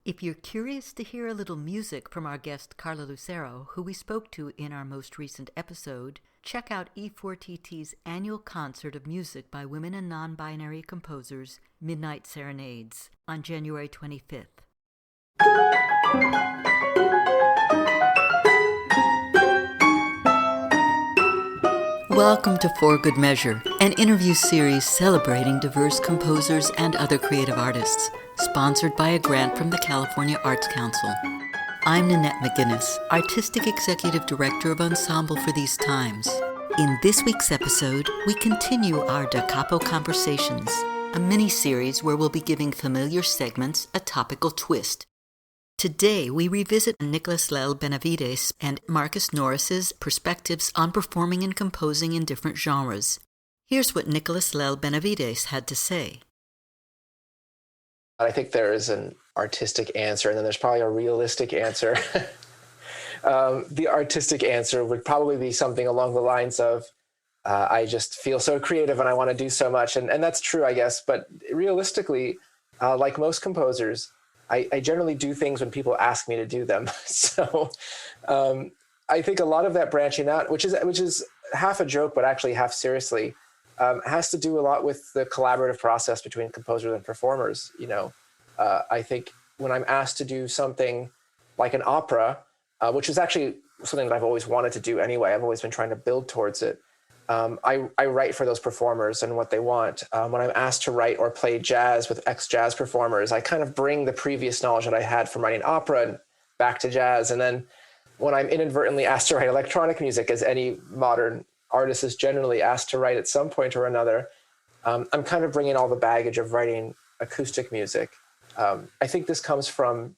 If you're curious to hear a little music from our guest Carla Lucero, who we spoke to in our most recent episode, check out E4TT's annual concert of music by women and non-binary composers, Midnight Serenades, on January 25th. Welcome to For Good Measure, an interview series celebrating diverse composers and other creative artists, sponsored by a grant from the California Arts Council. I'm Nanette McGuinness, Artistic Executive Director of Ensemble for these times. In this week's episode, we continue our Da Capo Conversations, a mini-series where we'll be giving familiar segments a topical twist. Today, we revisit Nicolás Lell Benavides and Marcus Norris's perspectives on performing and composing in different genres. Here's what Nicolás Lell Benavides had to say. I think there is an artistic answer, and then there's probably a realistic answer. The artistic answer would probably be something along the lines of, I just feel so creative and I want to do so much. And that's true, I guess. But realistically, like most composers, I generally do things when people ask me to do them. So I think a lot of that branching out, which is half a joke, but actually half seriously, has to do a lot with the collaborative process between composers and performers. I think when I'm asked to do something like an opera, which is actually something that I've always wanted to do anyway, I've always been trying to build towards it. I write for those performers and what they want. When I'm asked to write or play jazz with ex-jazz performers, I kind of bring the previous knowledge that I had from writing opera back to jazz. And then when I'm inadvertently asked to write electronic music, as any modern artist is generally asked to write at some point or another, I'm kind of bringing all the baggage of writing acoustic music. I think this comes from,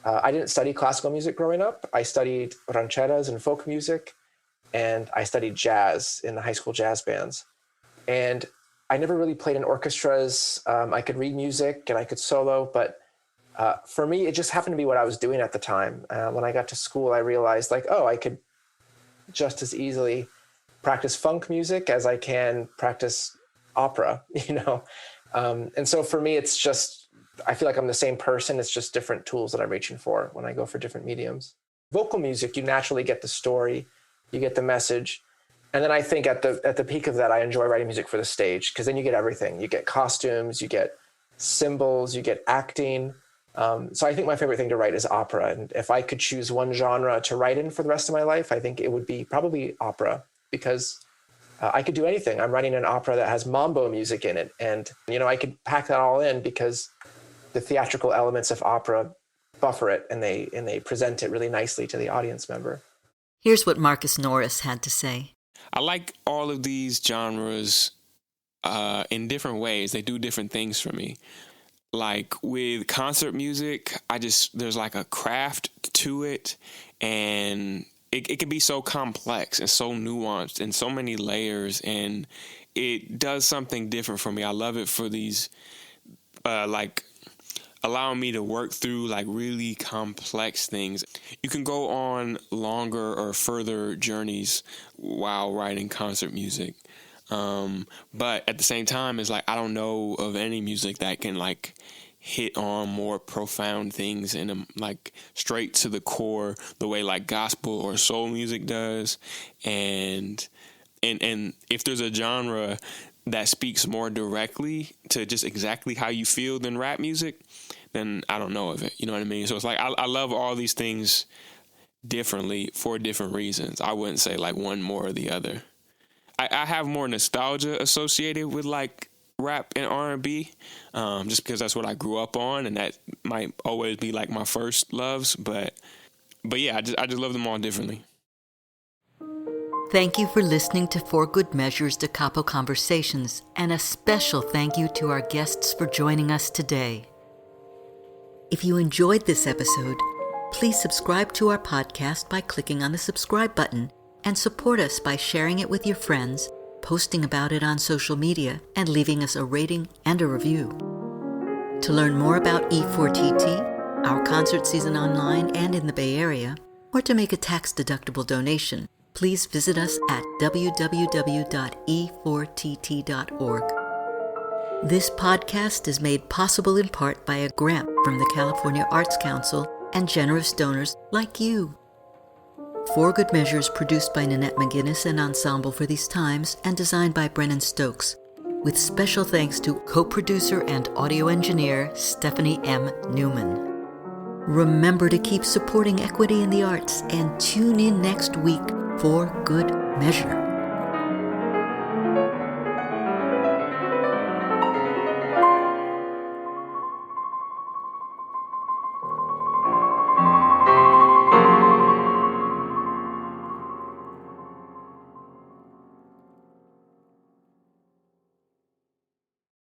I didn't study classical music growing up. I studied rancheras and folk music, and I studied jazz in the high school jazz bands. And I never really played in orchestras. I could read music and I could solo, but for me, it just happened to be what I was doing at the time. When I got to school, I realized I could just as easily practice funk music as I can practice opera, And so for me, it's just, I feel like I'm the same person. It's just different tools that I'm reaching for when I go for different mediums. Vocal music, you naturally get the story, you get the message. And then I think at the peak of that, I enjoy writing music for the stage, because then you get everything. You get costumes, you get cymbals, you get acting. So I think my favorite thing to write is opera. And if I could choose one genre to write in for the rest of my life, I think it would be probably opera, because I could do anything. I'm writing an opera that has mambo music in it. And, I could pack that all in because the theatrical elements of opera buffer it and they present it really nicely to the audience member. Here's what Marcus Norris had to say. I like all of these genres in different ways. They do different things for me. Like with concert music, there's like a craft to it, and it can be so complex and so nuanced and so many layers, and it does something different for me. I love it for these, allowing me to work through like really complex things. You can go on longer or further journeys while writing concert music. But at the same time, it's like, I don't know of any music that can like hit on more profound things and like straight to the core, the way like gospel or soul music does. And if there's a genre that speaks more directly to just exactly how you feel than rap music, then I don't know of it. You know what I mean? So it's like, I love all these things differently for different reasons. I wouldn't say like one more or the other. I have more nostalgia associated with like rap and R&B, just because that's what I grew up on, and that might always be like my first loves. But yeah, I just love them all differently. Thank you for listening to For Good Measure's Da Capo Conversations, and a special thank you to our guests for joining us today. If you enjoyed this episode, please subscribe to our podcast by clicking on the subscribe button, and support us by sharing it with your friends, posting about it on social media, and leaving us a rating and a review. To learn more about E4TT, our concert season online and in the Bay Area, or to make a tax-deductible donation, please visit us at www.e4tt.org. This podcast is made possible in part by a grant from the California Arts Council and generous donors like you. For Good Measures produced by Nanette McGuinness and Ensemble for these times and designed by Brennan Stokes, with special thanks to co-producer and audio engineer Stephanie M. Neumann. Remember to keep supporting equity in the arts and tune in next week for Good Measure.